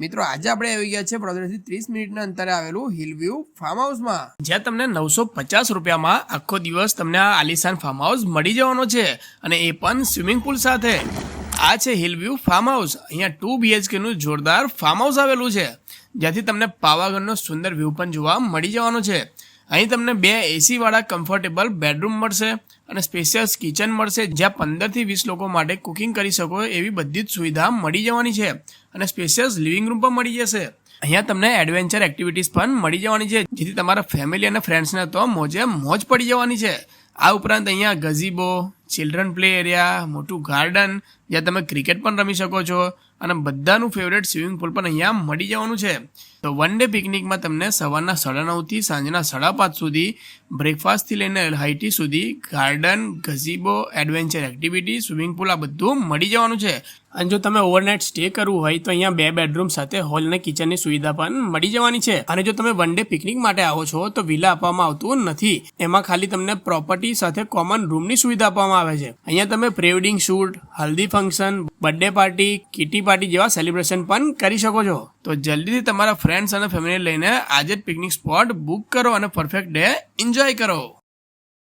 મિત્રો આજે આપણે આવી ગયા છે વડોદરાથી 30 મિનિટના અંતરે આવેલું હિલવ્યુ ફાર્મ હાઉસમાં, જ્યાં તમને 950 રૂપિયામાં આખો દિવસ તમને આ આલિશાન ફાર્મ હાઉસ મળી જવાનો છે, અને એ પણ સ્વિમિંગ પુલ સાથે। આ છે હિલવ્યુ ફાર્મ હાઉસ। અહીંયા 2 BHK નું જોરદાર ફાર્મ હાઉસ આવેલું છે, જ્યાંથી તમને પાવાગઢનો સુંદર વ્યૂ પણ જોવા મળી જવાનો છે। અહીં તમને 2 AC વાળા કમ્ફર્ટેબલ બેડરૂમ મળશે અને સ્પેશિયસ કિચન મળશે, જ્યાં 15 થી 20 લોકો માટે કુકિંગ કરી શકો એવી બધી જ સુવિધા મળી જવાની છે, અને સ્પેશિયસ લિવિંગ રૂમ પણ મળી જશે। અહીંયા તમને એડવેન્ચર એક્ટિવિટીઝ પણ મળી જવાની છે, જેથી તમારા ફેમિલી અને ફ્રેન્ડ્સને તો મોજે મોજ પડી જવાની છે। આ ઉપરાંત અહીંયા ગઝીબો, ચિલ્ડ્રન પ્લે એરિયા, મોટું ગાર્ડન જ્યાં તમે ક્રિકેટ પણ રમી શકો છો, અને બધાનું ફેવરેટ સ્વિમિંગ પુલ પણ અહીંયા મળી જવાનું છે। તો વન ડે પિકનિકમાં તમને સવારના 9:30 થી સાંજના 5:30 સુધી બ્રેકફાસ્ટથી લઈને હાઈ ટી સુધી garden, gazebo, adventure activity, swimming pool આ બધું મળી જવાનું છે। અને જો તમે ઓવરનાઇટ સ્ટે કરવું હોય તો અહીંયા 2 બેડરૂમ સાથે હોલ અને કિચનની સુવિધા પણ મળી જવાની છે। અને જો તમે વન ડે પિકનિક માટે આવો છો તો વિલા આપવામાં આવતું નથી, એમાં ખાલી તમને પ્રોપર્ટી સાથે કોમન રૂમની સુવિધા આપવામાં આવે છે। અહીંયા તમે pre wedding shoot, haldi function, birthday party, kitty party જેવા સેલિબ્રેશન પણ કરી શકો છો। તો જલ્દીથી તમારા ફ્રેન્ડ્સ અને ફેમિલી લઈને આજે જ પિકનિક સ્પોટ બુક કરો અને પરફેક્ટ ડે એન્જોય કરો।